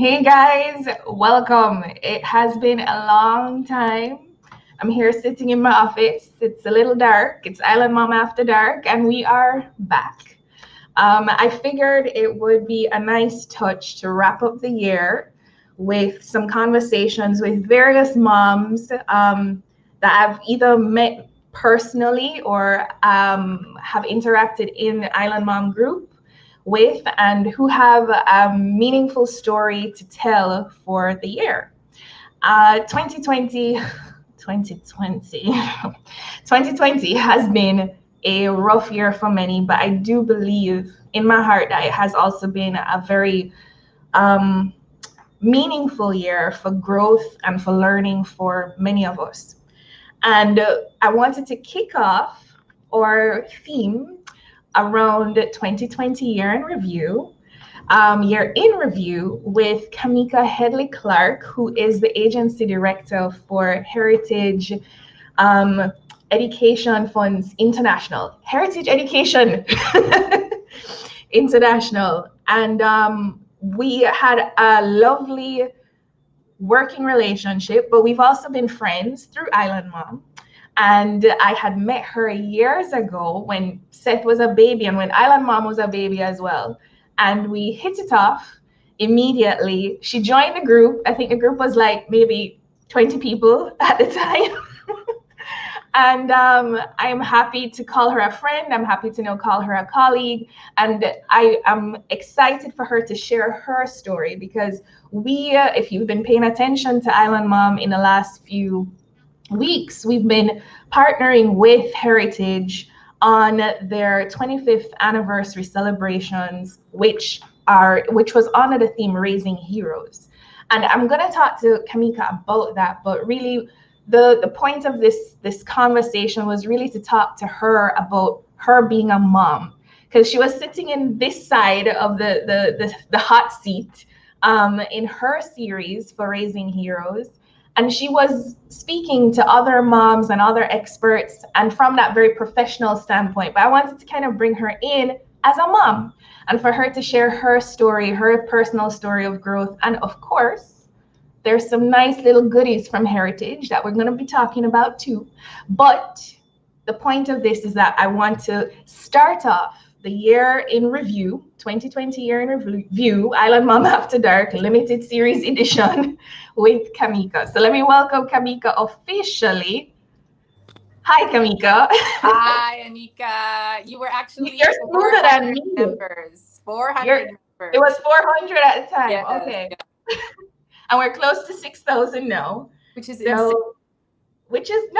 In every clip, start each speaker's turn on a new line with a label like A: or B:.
A: Hey guys, welcome. It has been a long time. I'm here sitting in my office. It's a little dark. It's Island Mom After Dark, and we are back. I figured it would be a nice touch to wrap up the year with some conversations with various moms that I've either met personally or have interacted in the Island Mom group with, and who have a meaningful story to tell for the year. 2020, 2020 has been a rough year for many, but I do believe in my heart that it has also been a very meaningful year for growth and for learning for many of us. And I wanted to kick off our theme around 2020 year in review. Year in review with Kameka Clarke, who is the agency director for Heritage Education Funds International, Heritage Education International. And we had a lovely working relationship, but we've also been friends through Island Mom. And I had met her years ago when Seth was a baby and when Island Mom was a baby as well. And we hit it off immediately. She joined the group. I think the group was like maybe 20 people at the time. And I'm happy to call her a friend. I'm happy to now call her a colleague. And I am excited for her to share her story because if you've been paying attention to Island Mom in the last few weeks, we've been partnering with Heritage on their 25th anniversary celebrations, which was under the theme Raising Heroes. And I'm going to talk to Kameka about that, but really the point of this conversation was really to talk to her about her being a mom, because she was sitting in this side of the hot seat in her series for Raising Heroes. And she was speaking to other moms and other experts, and from that very professional standpoint. But I wanted to kind of bring her in as a mom and for her to share her story, her personal story of growth. And of course, there's some nice little goodies from Heritage that we're going to be talking about too. But the point of this is that I want to start off the year in review, 2020 year in review, Island Mom After Dark limited series edition with Kameka. So let me welcome Kameka officially. Hi, Kameka.
B: Hi, Anika. You were actually
A: You're smoother than me.
B: Members. 400 members.
A: It was 400 at the time.
B: Yes,
A: okay. Yeah. And we're close to 6,000 now.
B: Which is insane.
A: Which is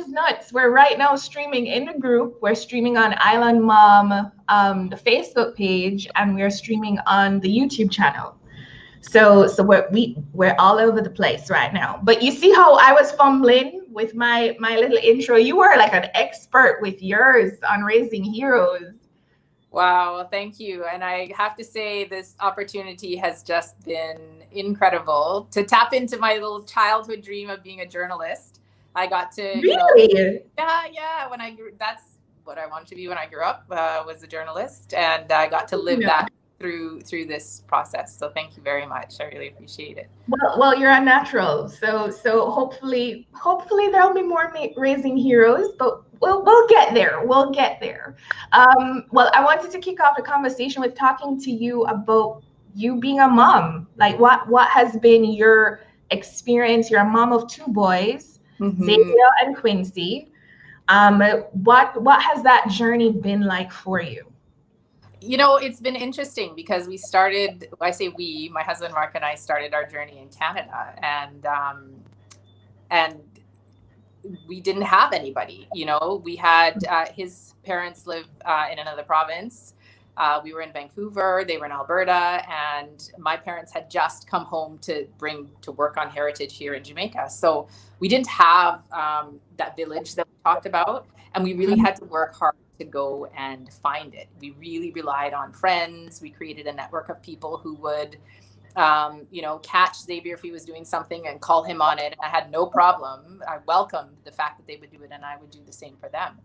A: nuts. We're right now streaming in the group. We're streaming on Island Mom, the Facebook page, and we're streaming on the YouTube channel. So we're all over the place right now. But you see how I was fumbling with my little intro? You were like an expert with yours on Raising Heroes.
B: Wow, well, thank you. And I have to say this opportunity has just been incredible to tap into my little childhood dream of being a journalist. I got to,
A: really?
B: When I grew, that's what I wanted to be when I grew up, was a journalist, and I got to live that through this process. So thank you very much. I really appreciate it.
A: Well, you're a natural. So hopefully there'll be more Raising Heroes, but we'll get there. We'll get there. Well, I wanted to kick off the conversation with talking to you about you being a mom. Like what has been your experience? You're a mom of two boys. Mm-hmm. Xavier and Quincy. What has that journey been like for you?
B: It's been interesting because we started, I say we, my husband Mark and I started our journey in Canada, and we didn't have anybody. We had his parents live in another province. We were in Vancouver, they were in Alberta, and my parents had just come home to work on Heritage here in Jamaica. So we didn't have that village that we talked about, and we really had to work hard to go and find it. We really relied on friends. We created a network of people who would, catch Xavier if he was doing something and call him on it. And I had no problem. I welcomed the fact that they would do it, and I would do the same for them.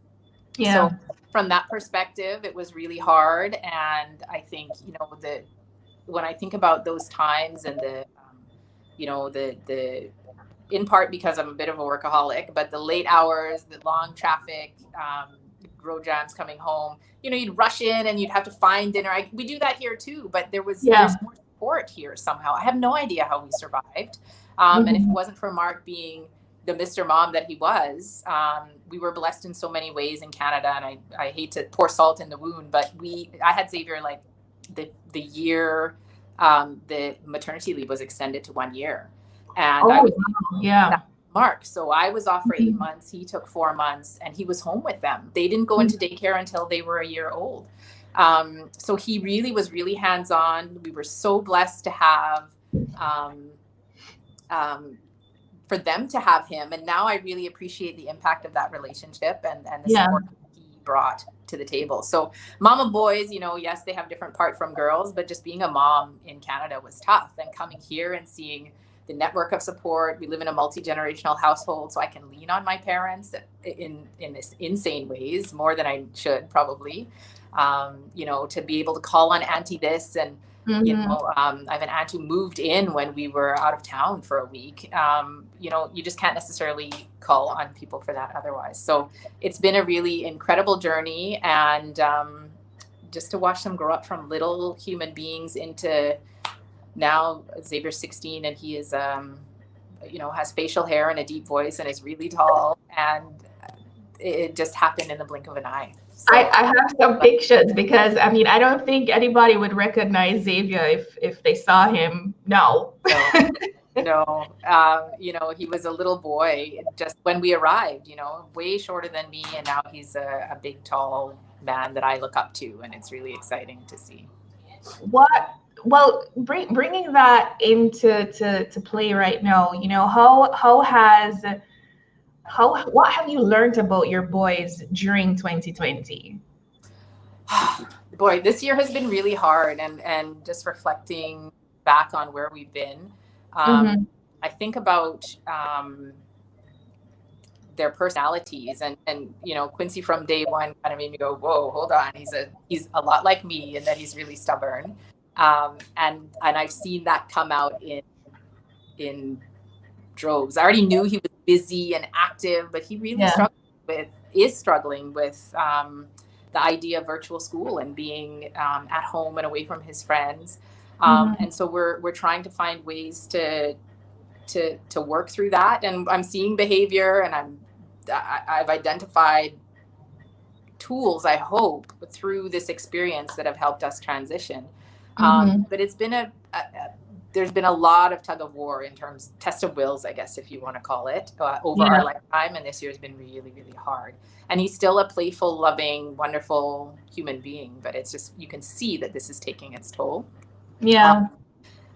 B: So from that perspective, it was really hard. And I think, when I think about those times and the in part because I'm a bit of a workaholic, but the late hours, the long traffic, road jams coming home, you'd rush in and you'd have to find dinner. We do that here too, but there's more support here somehow. I have no idea how we survived. And if it wasn't for Mark being the Mr. Mom that he was, we were blessed in so many ways in Canada. And I hate to pour salt in the wound, but I had Xavier like the year the maternity leave was extended to 1 year. And I was Mark. So I was off for 8 months. He took 4 months and he was home with them. They didn't go into daycare until they were a year old. So he really was really hands-on. We were so blessed to have, for them to have him. And now I really appreciate the impact of that relationship and the support he brought to the table. So mama boys, yes, they have different part from girls, but just being a mom in Canada was tough. And coming here and seeing the network of support. We live in a multi-generational household, so I can lean on my parents in this insane ways, more than I should probably, to be able to call on auntie this. And, I have an aunt who moved in when we were out of town for a week. You just can't necessarily call on people for that otherwise. So it's been a really incredible journey. And just to watch them grow up from little human beings into now Xavier's 16 and he is, has facial hair and a deep voice and is really tall, and it just happened in the blink of an eye. So,
A: I have some pictures because I don't think anybody would recognize Xavier if they saw him now.
B: No, he was a little boy just when we arrived, way shorter than me, and now he's a big, tall man that I look up to, and it's really exciting to see.
A: Well, bringing that into play right now, what have you learned about your boys during 2020?
B: Boy, this year has been really hard, and just reflecting back on where we've been, I think about their personalities, and Quincy from day one kind of made me go, whoa, hold on, he's a lot like me, and that he's really stubborn. And I've seen that come out in droves. I already knew he was busy and active, but he really is struggling with the idea of virtual school and being at home and away from his friends. And so we're trying to find ways to work through that. And I'm seeing behavior, and I've identified tools, I hope, through this experience that have helped us transition. But it's been there's been a lot of tug of war in terms test of wills, I guess, if you want to call it, over our lifetime. And this year has been really, really hard. And he's still a playful, loving, wonderful human being. But it's just, you can see that this is taking its toll.
A: Yeah.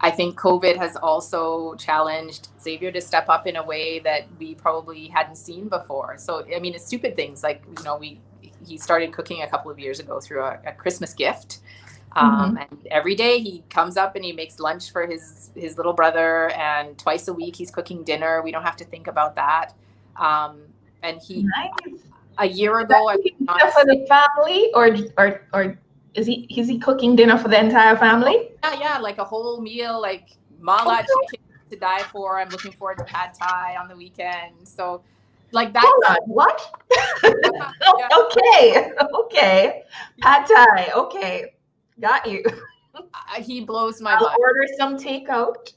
B: I think COVID has also challenged Xavier to step up in a way that we probably hadn't seen before. So, it's stupid things like, he started cooking a couple of years ago through a Christmas gift. And every day he comes up and he makes lunch for his little brother, and twice a week he's cooking dinner. We don't have to think about that. And he, a year ago, I was
A: for the family, or is he cooking dinner for the entire family?
B: Yeah, like a whole meal, like mala chicken to die for. I'm looking forward to pad thai on the weekend. So, like that.
A: Hold on, what? Okay, pad thai. Okay. Got you.
B: He blows my mind.
A: I'll order some takeout.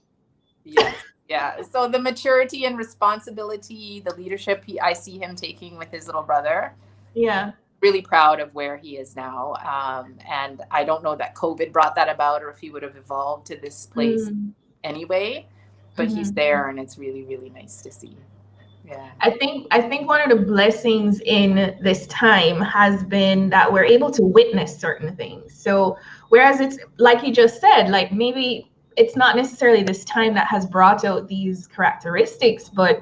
B: Yes, yeah. So the maturity and responsibility, the leadership I see him taking with his little brother.
A: Yeah.
B: Really proud of where he is now. And I don't know that COVID brought that about, or if he would have evolved to this place anyway. But he's there, and it's really, really nice to see. Yeah.
A: I think one of the blessings in this time has been that we're able to witness certain things. So whereas it's like you just said, like maybe it's not necessarily this time that has brought out these characteristics, but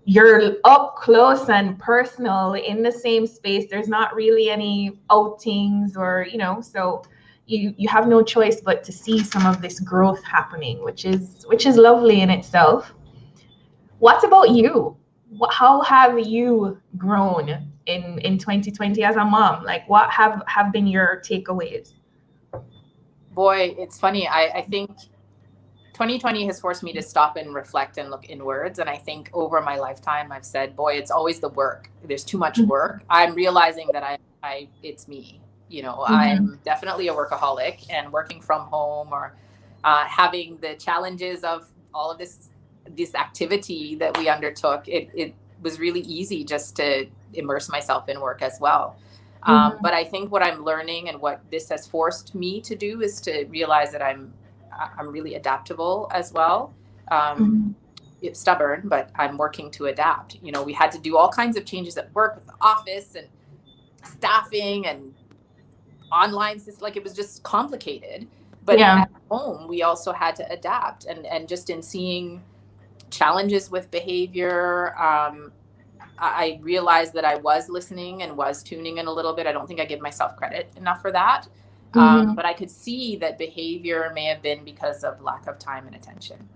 A: you're up close and personal in the same space. There's not really any outings or, so you have no choice but to see some of this growth happening, which is lovely in itself. What about you? How have you grown in 2020 as a mom? Like, what have been your takeaways?
B: Boy, it's funny. I think 2020 has forced me to stop and reflect and look inwards. And I think over my lifetime, I've said, boy, it's always the work. There's too much work. I'm realizing that it's me. You know, I'm definitely a workaholic, and working from home or having the challenges of all of this activity that we undertook, it was really easy just to immerse myself in work as well. But I think what I'm learning and what this has forced me to do is to realize that I'm really adaptable as well. It's stubborn, but I'm working to adapt. You know, we had to do all kinds of changes at work with the office and staffing and online system. Like, it was just complicated. But at home, we also had to adapt. And just in seeing challenges with behavior, I realized that I was listening and was tuning in a little bit. I don't think I give myself credit enough for that. But I could see that behavior may have been because of lack of time and attention.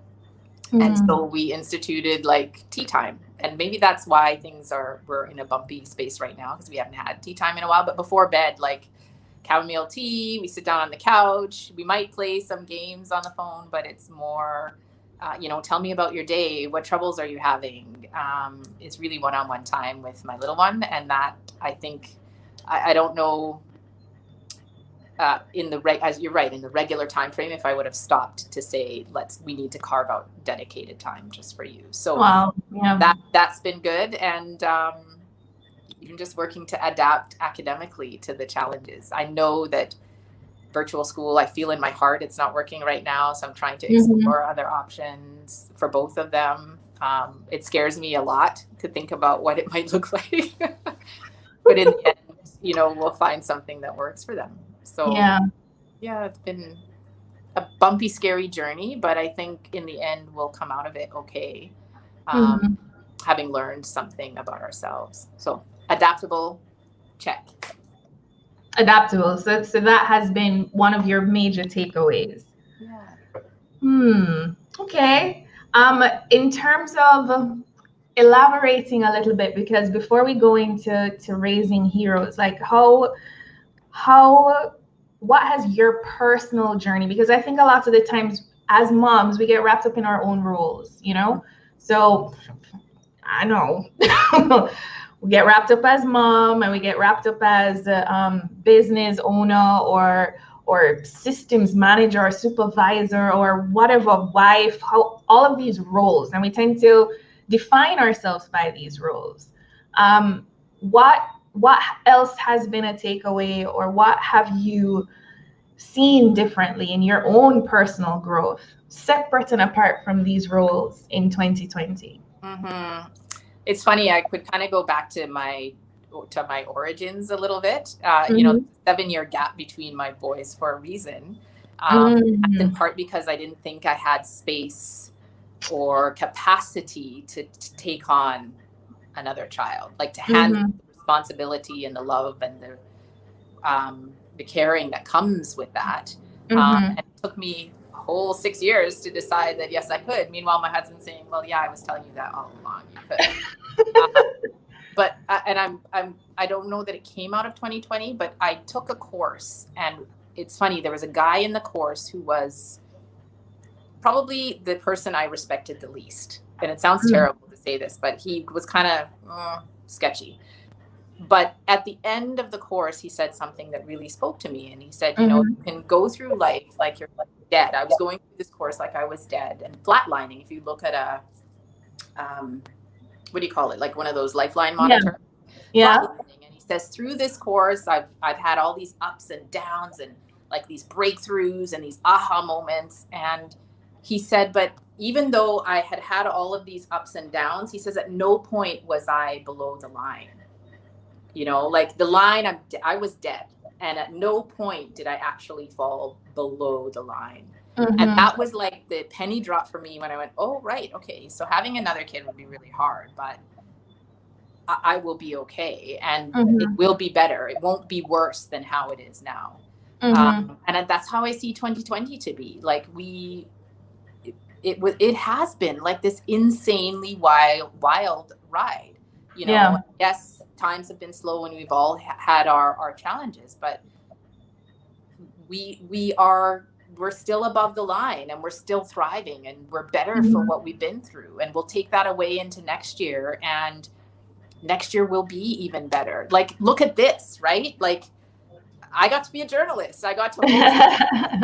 B: And so we instituted like tea time. And maybe that's why we're in a bumpy space right now, because we haven't had tea time in a while. But before bed, like chamomile tea, we sit down on the couch. We might play some games on the phone, but it's more, tell me about your day. What troubles are you having? It's really one-on-one time with my little one. And that, I think, I don't know, as you're right, in the regular time frame, if I would have stopped to say, we need to carve out dedicated time just for you. So that's been good. And even just working to adapt academically to the challenges. I know that virtual school, I feel in my heart it's not working right now. So I'm trying to explore other options for both of them. It scares me a lot to think about what it might look like. But in the end, we'll find something that works for them. So it's been a bumpy, scary journey, but I think in the end we'll come out of it okay, having learned something about ourselves. So adaptable, check.
A: Adaptable. So that has been one of your major takeaways.
B: Yeah.
A: Okay. In terms of elaborating a little bit, because before we go into raising heroes, like what has your personal journey, because I think a lot of the times as moms we get wrapped up in our own roles, so I know we get wrapped up as mom, and we get wrapped up as a business owner or systems manager or supervisor or whatever, wife, all of these roles, and we tend to define ourselves by these roles. What else has been a takeaway, or what have you seen differently in your own personal growth, separate and apart from these roles in 2020?
B: It's funny, I could kind of go back to my origins a little bit. 7-year gap between my boys for a reason. In part because I didn't think I had space or capacity to take on another child, like to handle the responsibility and the love and the caring that comes with that. And it took me a whole 6 years to decide that yes, I could. Meanwhile, my husband's saying, "Well, yeah, I was telling you that all along. You could." But I don't know that it came out of 2020, but I took a course, and it's funny. There was a guy in the course who was probably the person I respected the least. And it sounds terrible to say this, but he was kind of sketchy. But at the end of the course, he said something that really spoke to me. And he said, you can go through life like you're dead. I was going through this course like I was dead and flatlining. If you look at what do you call it? Like one of those lifeline monitors.
A: Yeah.
B: And he says, through this course, I've had all these ups and downs and like these breakthroughs and these aha moments. And he said, but even though I had all of these ups and downs, he says, at no point was I below the line. Like the line, I was dead. And at no point did I actually fall below the line. And that was like the penny drop for me when I went, oh, right. Okay. So having another kid would be really hard, but I will be okay. And it will be better. It won't be worse than how it is now. And that's how I see 2020 to be. Like it has been like this insanely wild ride. Yes, times have been slow and we've all had our challenges, but we're still above the line, and we're still thriving, and we're better for what we've been through, and we'll take that away into next year, and next year will be even better. Like, look at this, right? Like, I got to be a journalist. I got to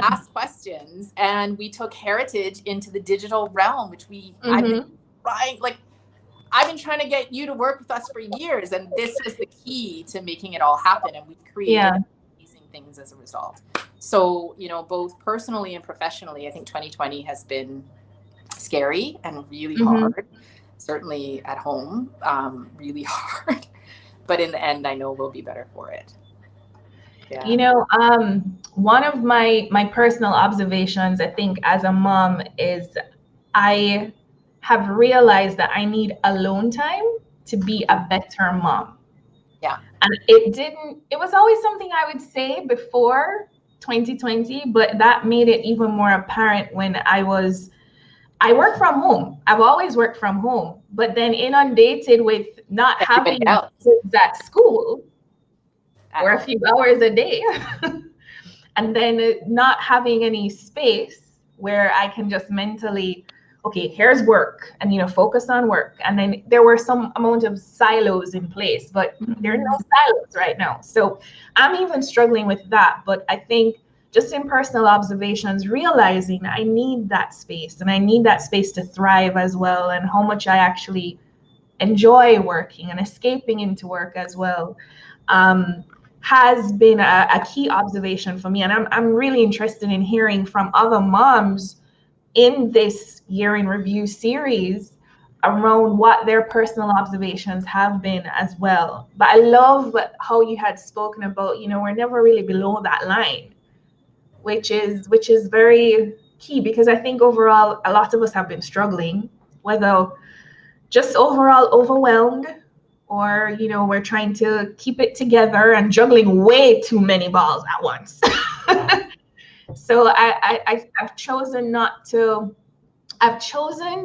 B: ask questions, and we took heritage into the digital realm, which I've been trying to get you to work with us for years, and this is the key to making it all happen. And we've created amazing things as a result. So, you know, both personally and professionally, I think 2020 has been scary and really hard. Certainly at home, really hard. But in the end, I know we'll be better for it. Yeah.
A: You know, one of my personal observations, I think, as a mom is I have realized that I need alone time to be a better mom.
B: Yeah.
A: And it was always something I would say before 2020, but that made it even more apparent when I work from home. I've always worked from home, but then inundated with not having kids at school for a few hours a day, and then not having any space where I can just mentally, okay, here's work, and, you know, focus on work. And then there were some amount of silos in place, but there are no silos right now. So I'm even struggling with that. But I think just in personal observations, realizing I need that space, and I need that space to thrive as well, and how much I actually enjoy working and escaping into work as well, has been a key observation for me. And I'm really interested in hearing from other moms in this year in review series around what their personal observations have been as well. But I love how you had spoken about, you know, we're never really below that line, which is very key, because I think overall a lot of us have been struggling, whether just overall overwhelmed, or, you know, we're trying to keep it together and juggling way too many balls at once. So I've chosen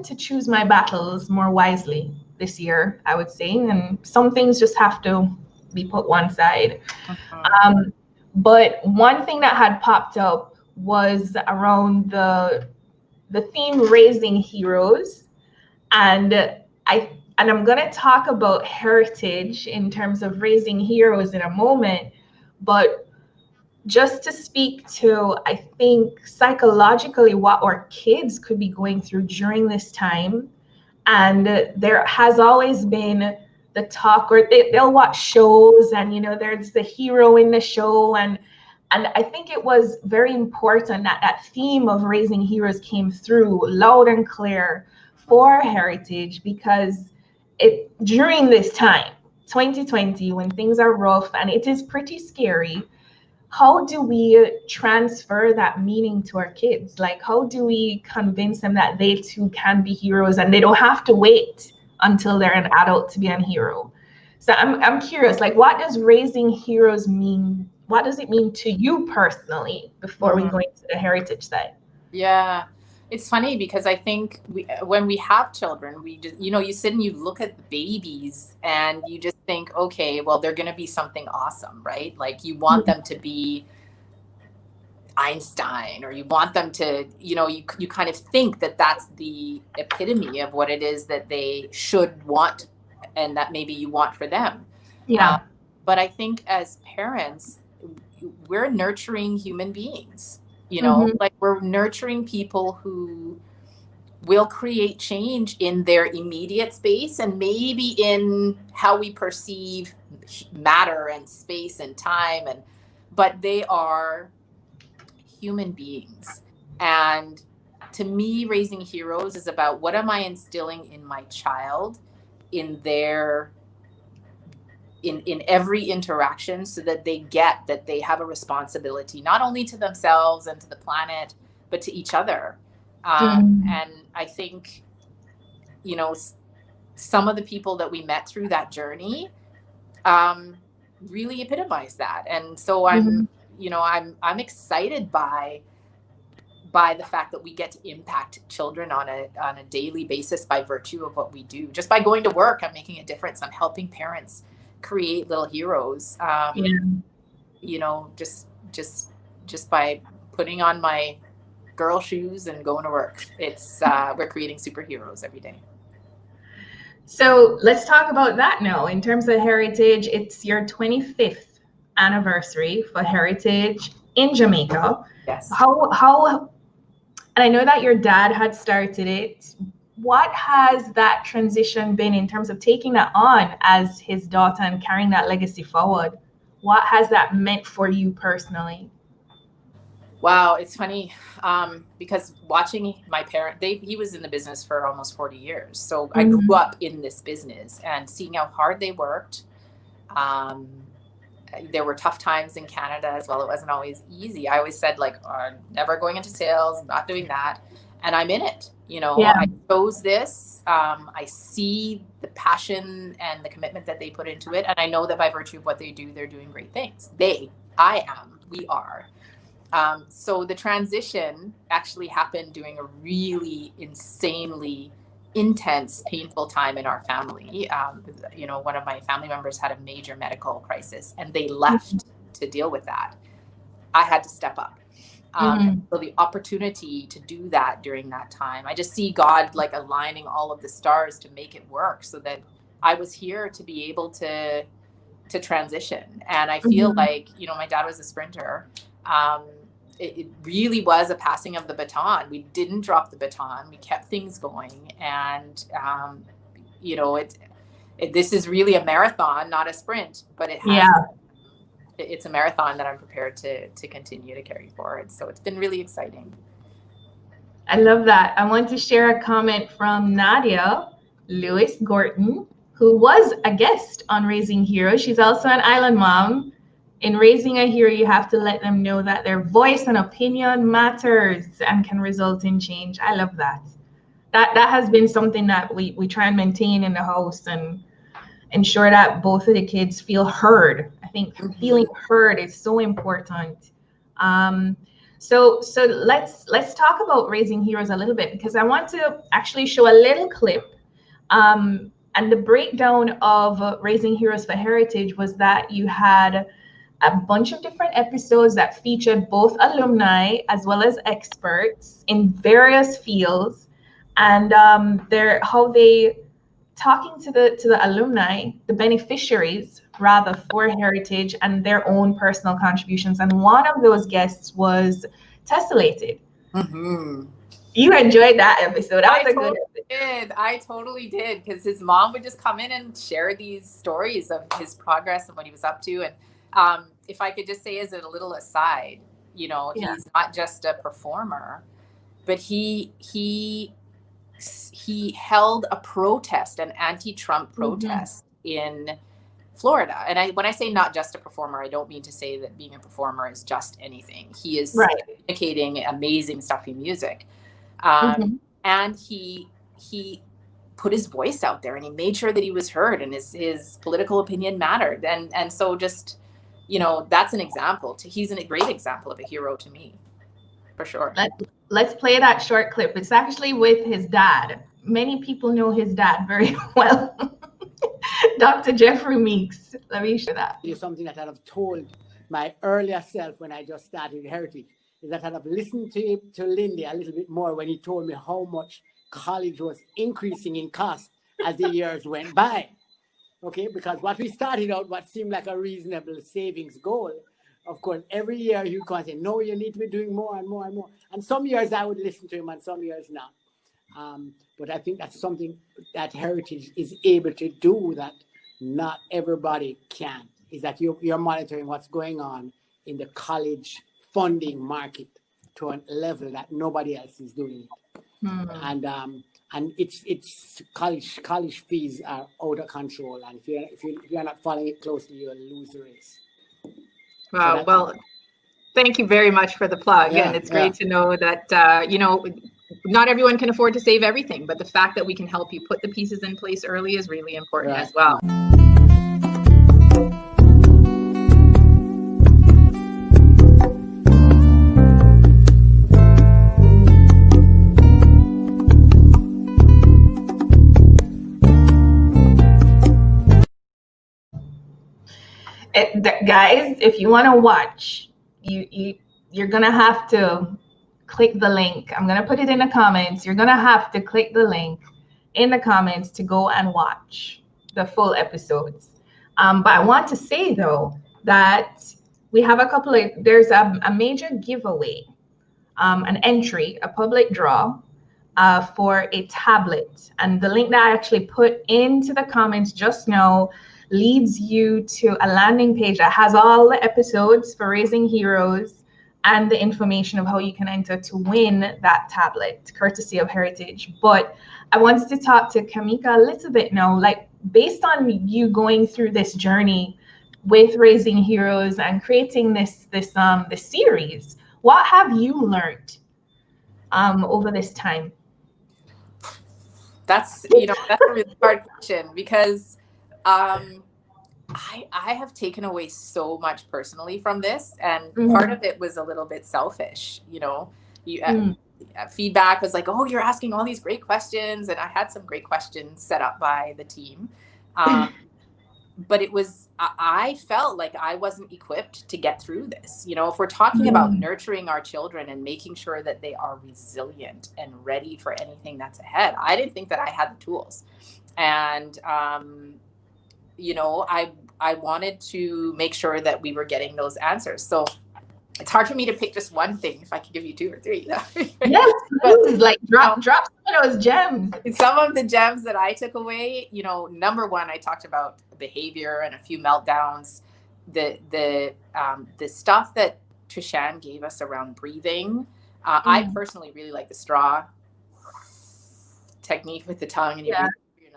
A: to choose my battles more wisely this year, I would say, and some things just have to be put one side. But one thing that had popped up was around the theme raising heroes, and I'm going to talk about heritage in terms of raising heroes in a moment, but just to speak to, I think, psychologically what our kids could be going through during this time. And there has always been the talk, or they'll watch shows, and, you know, there's the hero in the show, and I think it was very important that that theme of raising heroes came through loud and clear for heritage, because during this time, 2020, when things are rough and it is pretty scary, how do we transfer that meaning to our kids? Like, how do we convince them that they too can be heroes, and they don't have to wait until they're an adult to be a hero? So I'm curious, like, what does raising heroes mean? What does it mean to you personally before we go into the heritage side?
B: Yeah. It's funny because I think when we have children, we just, you know, you sit and you look at the babies and you just think, okay, well, they're going to be something awesome, right? Like, you want them to be Einstein, or you want them to, you know, you kind of think that that's the epitome of what it is that they should want, and that maybe you want for them.
A: Yeah.
B: But I think as parents, we're nurturing human beings. You know, like, we're nurturing people who will create change in their immediate space, and maybe in how we perceive matter and space and time, but they are human beings. And to me, raising heroes is about, what am I instilling in my child in their in every interaction, so that they get that they have a responsibility, not only to themselves and to the planet, but to each other. And I think, you know, some of the people that we met through that journey really epitomize that. And so I'm excited by the fact that we get to impact children on a daily basis by virtue of what we do. Just by going to work, I'm making a difference. I'm helping parents create little heroes. You know, just just by putting on my girl shoes and going to work. It's we're creating superheroes every day.
A: So let's talk about that now. In terms of heritage, it's your 25th anniversary for Heritage in Jamaica.
B: Yes.
A: How and I know that your dad had started it. What has that transition been in terms of taking that on as his daughter and carrying that legacy forward? What has that meant for you personally?
B: Wow, it's funny because watching my parent, he was in the business for almost 40 years. So I grew up in this business and seeing how hard they worked. There were tough times in Canada as well. It wasn't always easy. I always said, like, never going into sales, not doing that. And I'm in it. You know,
A: Yeah.
B: I chose this. I see the passion and the commitment that they put into it. And I know that by virtue of what they do, they're doing great things. We are. So the transition actually happened during a really insanely intense, painful time in our family. You know, one of my family members had a major medical crisis and they left to deal with that. I had to step up. So the opportunity to do that during that time, I just see God like aligning all of the stars to make it work so that I was here to be able to transition. And I feel like, you know, my dad was a sprinter. It really was a passing of the baton. We didn't drop the baton. We kept things going. And, you know, this is really a marathon, not a sprint, but it's a marathon that I'm prepared to continue to carry forward. So it's been really exciting.
A: I love that. I want to share a comment from Nadia Lewis Gorton, who was a guest on Raising Heroes. She's also an island mom. In Raising a Hero, you have to let them know that their voice and opinion matters and can result in change. I love that. That has been something that we try and maintain in the house and ensure that both of the kids feel heard. I think feeling heard is so important. So let's talk about Raising Heroes a little bit, because I want to actually show a little clip. And the breakdown of Raising Heroes for Heritage was that you had a bunch of different episodes that featured both alumni as well as experts in various fields, and how they talking to the alumni, the beneficiaries rather, for Heritage and their own personal contributions. And one of those guests was Tessellated. You enjoyed that episode. That was a good episode.
B: I totally did, because his mom would just come in and share these stories of his progress and what he was up to. And if I could just say as a little aside, you know, he's not just a performer, but he held a protest, an anti-Trump protest in Florida. And when I say not just a performer, I don't mean to say that being a performer is just anything. He is communicating amazing stuffy music. And he put his voice out there and he made sure that he was heard and his political opinion mattered. And so just, you know, that's an example. He's a great example of a hero to me, for sure.
A: Let's play that short clip. It's actually with his dad. Many people know his dad very well. Dr. Jeffrey Meeks. Let me show that.
C: It's something that I'd have told my earlier self when I just started Heritage, is that I'd have listened to Lindy a little bit more when he told me how much college was increasing in cost as the years went by. Okay, because what we started out, what seemed like a reasonable savings goal, of course, every year you can say, no, you need to be doing more and more and more. And some years I would listen to him and some years not. But I think that's something that Heritage is able to do that not everybody can, is that you're monitoring what's going on in the college funding market to a level that nobody else is doing it. And it's college fees are out of control, and if you're not following it closely, you'll lose the race.
D: Wow. Well, thank you very much for the plug. And it's great to know that, you know, not everyone can afford to save everything, but the fact that we can help you put the pieces in place early is really important as well.
A: Guys, if you want to watch, you you're going to have to click the link. I'm going to put it in the comments. You're going to have to click the link in the comments to go and watch the full episodes. But I want to say, though, that we have there's a major giveaway, an entry, a public draw for a tablet. And the link that I actually put into the comments just now leads you to a landing page that has all the episodes for Raising Heroes and the information of how you can enter to win that tablet, courtesy of Heritage. But I wanted to talk to Kameka a little bit now, like based on you going through this journey with Raising Heroes and creating this series, what have you learned over this time?
B: That's a really hard question, because I have taken away so much personally from this, and part of it was a little bit selfish. Feedback was like, oh, you're asking all these great questions, and I had some great questions set up by the team, but I felt like I wasn't equipped to get through this. If we're talking about nurturing our children and making sure that they are resilient and ready for anything that's ahead, I didn't think that I had the tools. And I wanted to make sure that we were getting those answers. So it's hard for me to pick just one thing. If I could give you 2 or 3.
A: Yes, please, like drop some of those gems.
B: Some of the gems that I took away, number one, I talked about behavior and a few meltdowns. The stuff that Trishan gave us around breathing. I personally really like the straw technique with the tongue and your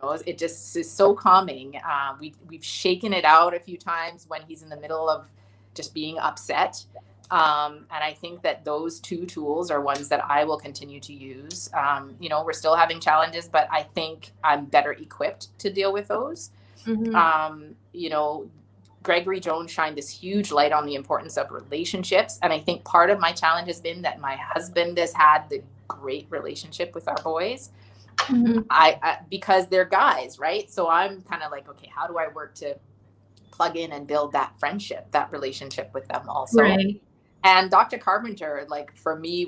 B: nose. It just is so calming. We've shaken it out a few times when he's in the middle of just being upset. And I think that those 2 tools are ones that I will continue to use. We're still having challenges, but I think I'm better equipped to deal with those. Gregory Jones shined this huge light on the importance of relationships. And I think part of my challenge has been that my husband has had the great relationship with our boys. Because they're guys, right? So I'm kind of like, okay, how do I work to plug in and build that friendship, that relationship with them also? Right. And Dr. Carpenter, like for me,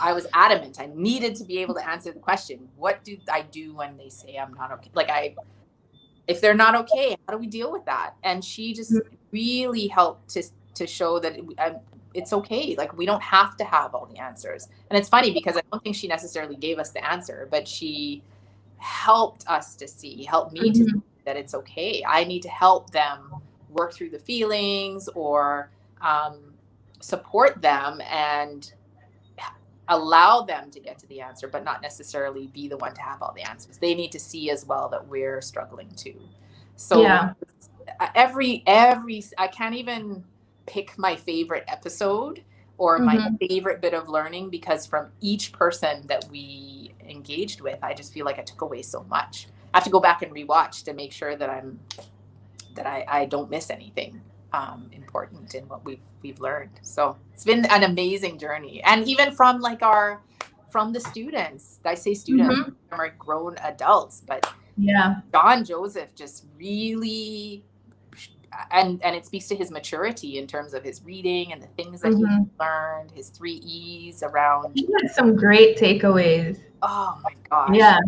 B: I was adamant. I needed to be able to answer the question, what do I do when they say I'm not okay? Like if they're not okay, how do we deal with that? And she just really helped to show that it's okay. Like we don't have to have all the answers. And it's funny because I don't think she necessarily gave us the answer, but she helped me to see that it's okay. I need to help them work through the feelings or support them and allow them to get to the answer, but not necessarily be the one to have all the answers. They need to see as well that we're struggling too. So every I can't even pick my favorite episode or my favorite bit of learning, because from each person that we engaged with, I just feel like I took away so much. I have to go back and rewatch to make sure that I don't miss anything important in what we've learned. So it's been an amazing journey. And even from the students, I say students, are grown adults, but John Joseph just really, and it speaks to his maturity in terms of his reading and the things that he learned, his 3 E's around.
A: He had some great takeaways.
B: Oh my gosh.
A: Yeah.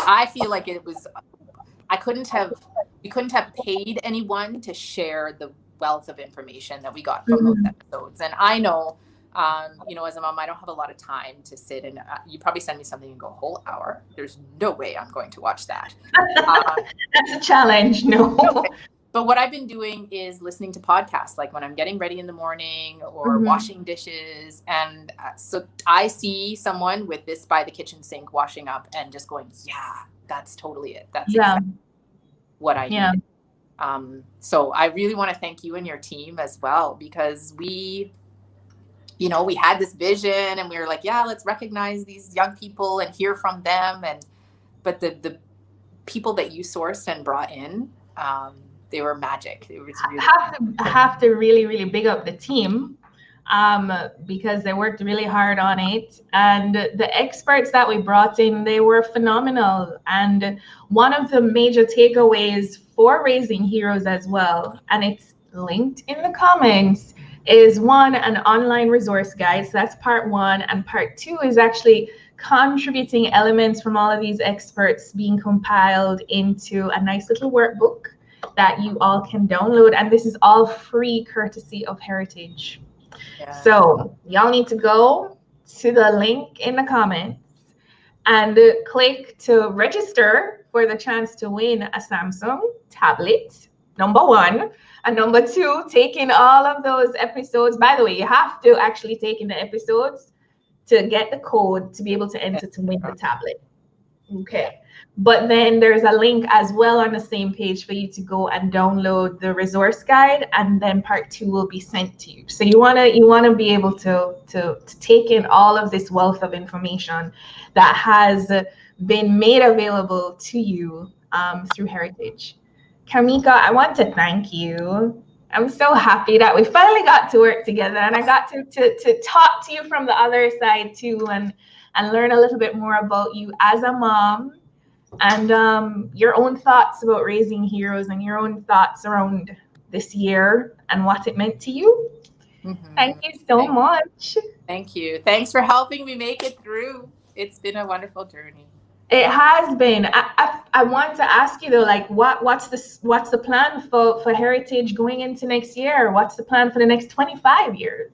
B: I feel like we couldn't have paid anyone to share the wealth of information that we got from those episodes. And I know, as a mom, I don't have a lot of time to sit and you probably send me something and go a whole hour. There's no way I'm going to watch that.
A: That's a challenge. No.
B: But what I've been doing is listening to podcasts, like when I'm getting ready in the morning or washing dishes. And so I see someone with this by the kitchen sink washing up and just going, yeah, that's totally it. That's exactly what I need. So I really want to thank you and your team as well, because we had this vision and we were like, let's recognize these young people and hear from them. But the people that you sourced and brought in, they were magic. It was really
A: I have to really, really big up the team because they worked really hard on it. And the experts that we brought in, they were phenomenal. And one of the major takeaways for Raising Heroes as well, and it's linked in the comments, is one, an online resource guide. So that's part one. And part two is actually contributing elements from all of these experts being compiled into a nice little workbook that you all can download. And this is all free courtesy of Heritage. Yeah. So y'all need to go to the link in the comments and click to register for the chance to win a Samsung tablet, number one. And number two, taking all of those episodes. By the way, you have to actually take in the episodes to get the code to be able to enter to win the tablet. Okay. But then there's a link as well on the same page for you to go and download the resource guide, and then part two will be sent to you. So you wanna be able to take in all of this wealth of information that has been made available to you through Heritage. Kameka, I want to thank you. I'm so happy that we finally got to work together, and I got to talk to you from the other side too, and learn a little bit more about you as a mom, and your own thoughts about raising heroes, and your own thoughts around this year and what it meant to you. Thank you so much.
B: Thank you. Thanks for helping me make it through. It's been a wonderful journey.
A: It has been. I want to ask you though, like, what's the plan for Heritage going into next year? What's the plan for the next 25 years?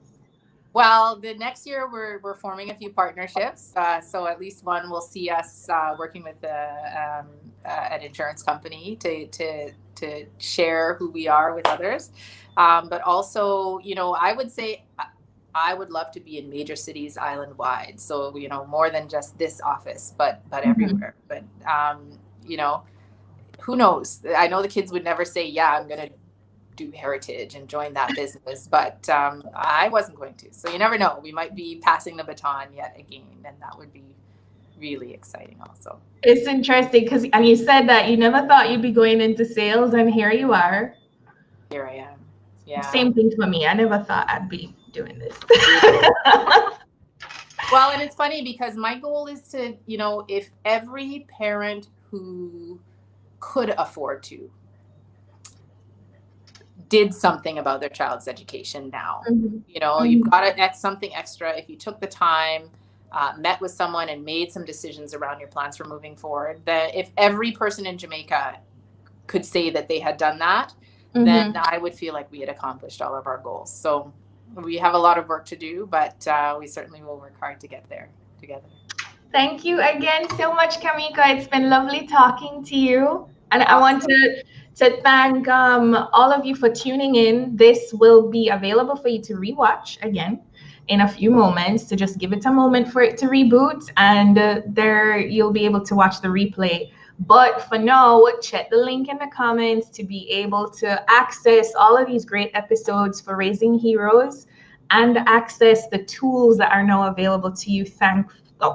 B: Well, the next year we're forming a few partnerships. So at least one will see us working with an insurance company to share who we are with others. But also, you know, I would say I would love to be in major cities island-wide. So, you know, more than just this office, but everywhere. But, you know, who knows? I know the kids would never say, yeah, I'm going to do Heritage and join that business, but I wasn't going to. So you never know. We might be passing the baton yet again, and that would be really exciting also.
A: It's interesting because, and you said that you never thought you'd be going into sales, and here you are.
B: Here I am. Yeah.
A: Same thing for me. I never thought I'd be doing this.
B: Well, and it's funny because my goal is to, you know, if every parent who could afford to did something about their child's education now, you know, you've got something extra. If you took the time, met with someone and made some decisions around your plans for moving forward, that if every person in Jamaica could say that they had done that, then I would feel like we had accomplished all of our goals. So we have a lot of work to do, but we certainly will work hard to get there together. Thank you again so much, Kameka. It's been lovely talking to you. And I want to thank all of you for tuning in. This will be available for you to rewatch again in a few moments, to just give it a moment for it to reboot, and there you'll be able to watch the replay. But for now, check the link in the comments to be able to access all of these great episodes for Raising Heroes and access the tools that are now available to you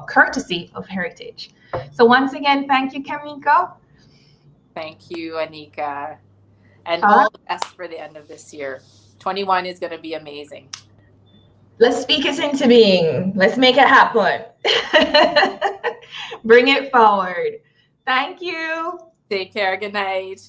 B: courtesy of Heritage. So once again, thank you, Kameka. Thank you, Anika. And all the best for the end of this year. 21 is going to be amazing. Let's speak it into being. Let's make it happen. Bring it forward. Thank you. Take care. Good night.